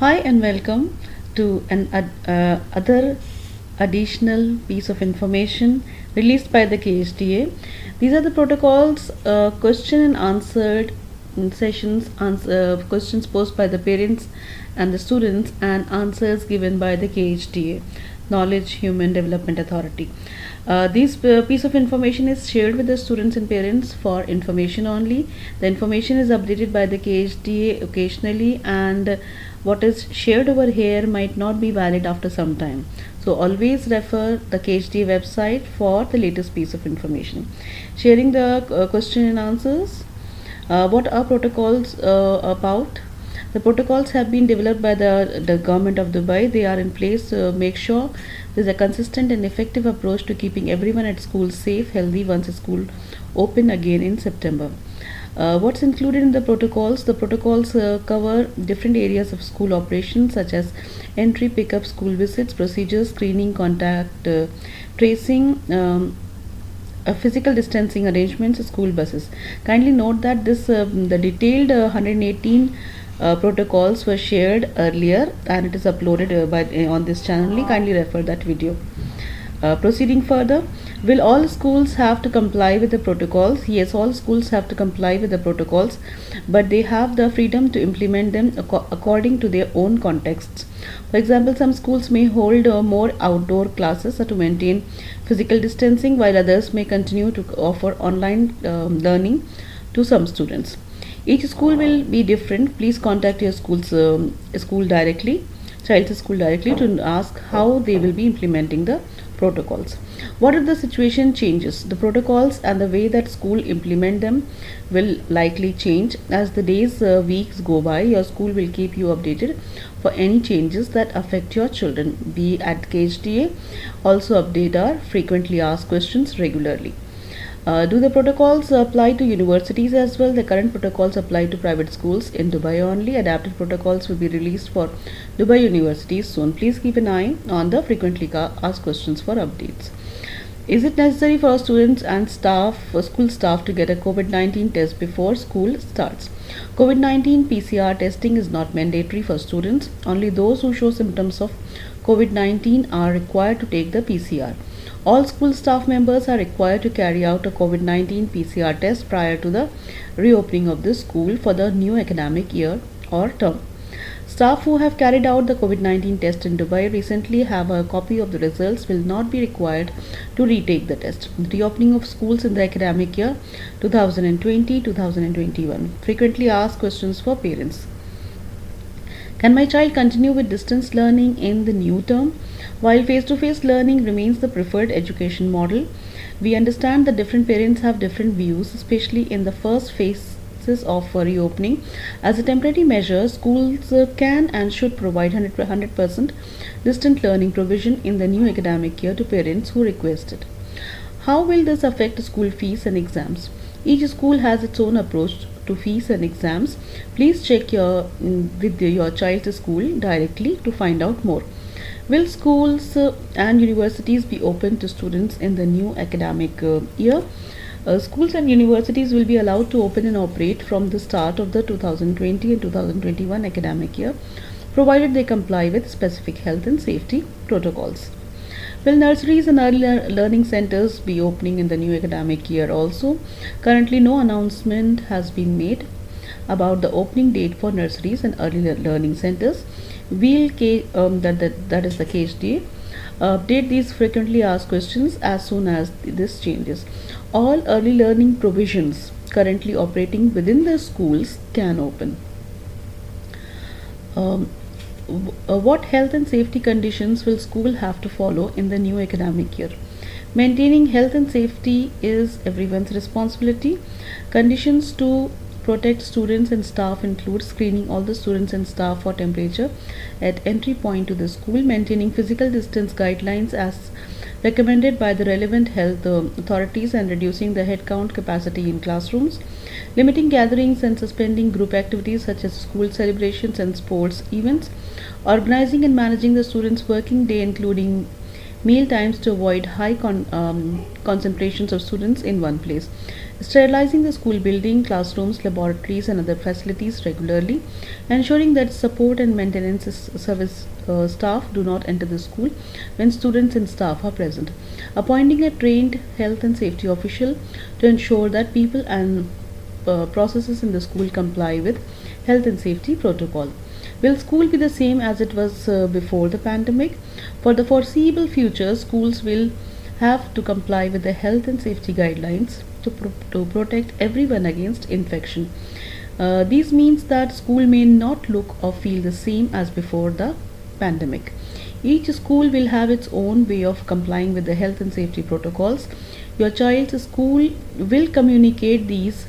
Hi and welcome to an other additional piece of information released by the KHDA. These are the protocols, question and answered sessions, questions posed by the parents and the students, and answers given by the KHDA, Knowledge Human Development Authority. This piece of information is shared with the students and parents for information only. The information is updated by the KHDA occasionally, and what is shared over here might not be valid after some time. So always refer the KHDA website for the latest piece of information. Sharing the question and answers. What are protocols about? The protocols have been developed by the government of Dubai. They are in place to make sure there's a consistent and effective approach to keeping everyone at school safe, healthy once school open again in September. What's included in the protocols? The protocols cover different areas of school operations such as entry, pickup, school visits, procedures, screening, contact tracing, physical distancing arrangements, school buses. Kindly note that the detailed 118 protocols were shared earlier and it is uploaded on this channel. Kindly refer that video. Proceeding further, will all schools have to comply with the protocols? Yes, all schools have to comply with the protocols, but they have the freedom to implement them according to their own contexts. For example, some schools may hold more outdoor classes to maintain physical distancing, while others may continue to offer online learning to some students. Each school will be different. Please contact your school directly, child's school directly, to ask how they will be implementing the protocols. What if the situation changes? The protocols and the way that school implement them will likely change as the days, weeks go by. Your school will keep you updated for any changes that affect your children. We at KHDA also update our frequently asked questions regularly. Do the protocols apply to universities as well? The current protocols apply to private schools in Dubai only. Adapted protocols will be released for Dubai universities soon. Please keep an eye on the frequently asked questions for updates. Is it necessary for students and school staff to get a COVID-19 test before school starts? COVID-19 PCR testing is not mandatory for students. Only those who show symptoms of COVID-19 are required to take the PCR. All school staff members are required to carry out a COVID-19 PCR test prior to the reopening of the school for the new academic year or term. Staff who have carried out the COVID-19 test in Dubai recently have a copy of the results will not be required to retake the test. The reopening of schools in the academic year 2020-2021. Frequently asked questions for parents. Can my child continue with distance learning in the new term? While face-to-face learning remains the preferred education model, we understand that different parents have different views, especially in the first phases of reopening. As a temporary measure, schools can and should provide 100% distant learning provision in the new academic year to parents who request it. How will this affect school fees and exams? Each school has its own approach to fees and exams. Please check with your child's school directly to find out more. Will schools and universities be open to students in the new academic year? Schools and universities will be allowed to open and operate from the start of the 2020 and 2021 academic year, provided they comply with specific health and safety protocols. Will nurseries and early learning centers be opening in the new academic year also? Currently, no announcement has been made about the opening date for nurseries and early learning centers. That is the KHDA. Update these frequently asked questions as soon as this changes. All early learning provisions currently operating within the schools can open. What health and safety conditions will school have to follow in the new academic year? Maintaining health and safety is everyone's responsibility. Conditions to protect students and staff include screening all the students and staff for temperature at entry point to the school, maintaining physical distance guidelines as recommended by the relevant health authorities, and reducing the head count capacity in classrooms, limiting gatherings and suspending group activities such as school celebrations and sports events, organizing and managing the students' working day, including meal times to avoid high concentrations of students in one place, sterilizing the school building, classrooms, laboratories, and other facilities regularly, ensuring that support and maintenance service staff do not enter the school when students and staff are present, appointing a trained health and safety official to ensure that people and processes in the school comply with health and safety protocol. Will school be the same as it was before the pandemic? For the foreseeable future, schools will have to comply with the health and safety guidelines to protect everyone against infection. This means that school may not look or feel the same as before the pandemic. Each school will have its own way of complying with the health and safety protocols. Your child's school will communicate these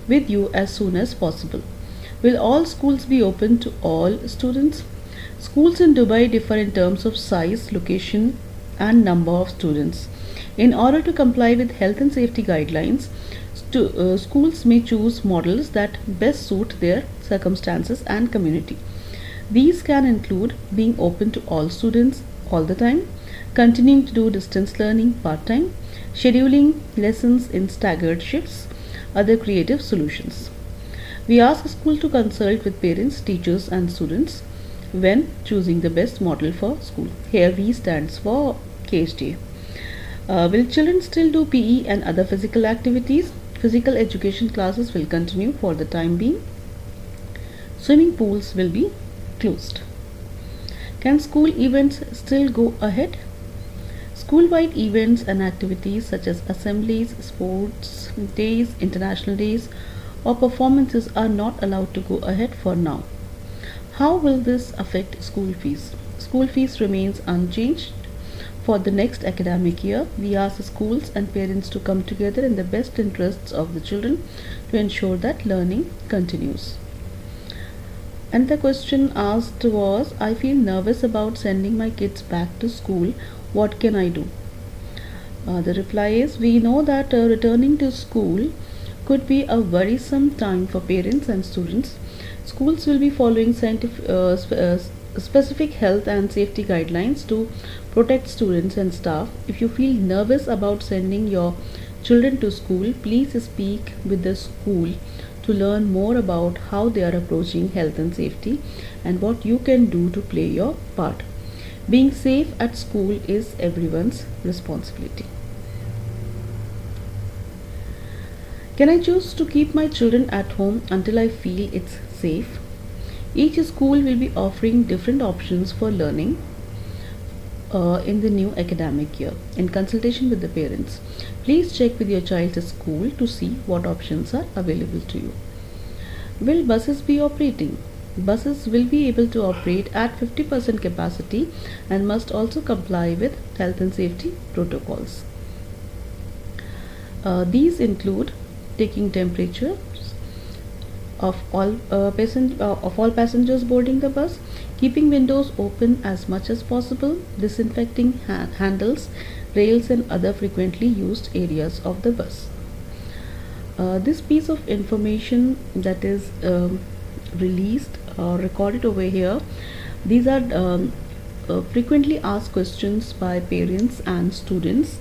with you as soon as possible. Will all schools be open to all students? Schools in Dubai differ in terms of size, location, and number of students. In order to comply with health and safety guidelines, schools may choose models that best suit their circumstances and community. These can include being open to all students all the time, continuing to do distance learning part time, scheduling lessons in staggered shifts, other creative solutions. We ask school to consult with parents, teachers, and students when choosing the best model for school. Here V stands for KHDA. Will children still do PE and other physical activities? Physical education classes will continue for the time being. Swimming pools will be closed. Can school events still go ahead? School-wide events and activities such as assemblies, sports days, international days, or performances are not allowed to go ahead for now. How will this affect school fees? School fees remains unchanged for the next academic year. We ask schools and parents to come together in the best interests of the children to ensure that learning continues. And the question asked was, I feel nervous about sending my kids back to school. What can I do? The reply is, we know that returning to school could be a worrisome time for parents and students. Schools will be following specific health and safety guidelines to protect students and staff. If you feel nervous about sending your children to school, please speak with the school to learn more about how they are approaching health and safety and what you can do to play your part. Being safe at school is everyone's responsibility. Can I choose to keep my children at home until I feel it's safe? Each school will be offering different options for learning in the new academic year in consultation with the parents. Please check with your child's school to see what options are available to you. Will buses be operating? Buses will be able to operate at 50% capacity and must also comply with health and safety protocols. These include taking temperature of all passengers boarding the bus, keeping windows open as much as possible, disinfecting handles, rails, and other frequently used areas of the bus. This piece of information that is released or recorded over here, these are frequently asked questions by parents and students,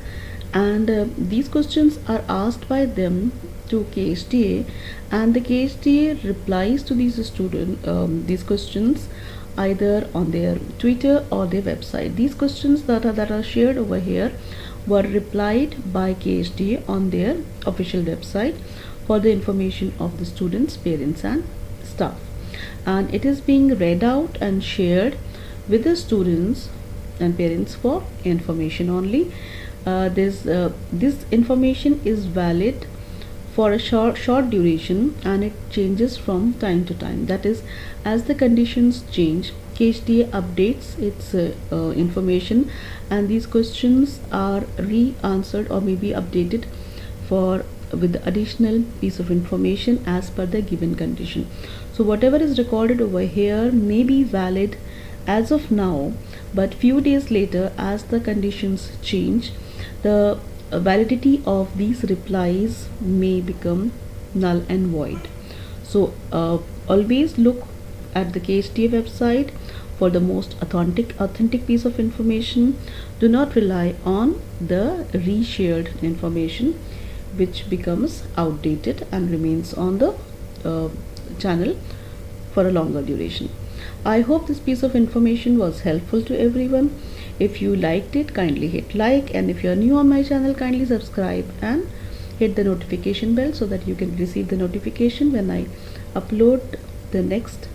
and these questions are asked by them to KHDA, and the KHDA replies to these questions either on their Twitter or their website. These questions that are shared over here were replied by KHDA on their official website for the information of the students, parents, and staff, and it is being read out and shared with the students and parents for information only. This information is valid for a short duration, and it changes from time to time. That is, as the conditions change, KHDA updates its information, and these questions are re-answered or maybe updated with the additional piece of information as per the given condition. So whatever is recorded over here may be valid as of now, but few days later, as the conditions change, the validity of these replies may become null and void. So always look at the KHDA website for the most authentic piece of information. Do not rely on the reshared information which becomes outdated and remains on the channel for a longer duration. I hope this piece of information was helpful to everyone. If you liked it, kindly hit like, and if you are new on my channel, kindly subscribe and hit the notification bell so that you can receive the notification when I upload the next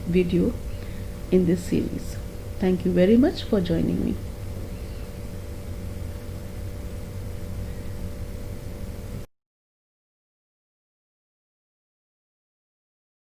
video in this series. Thank you very much for joining me.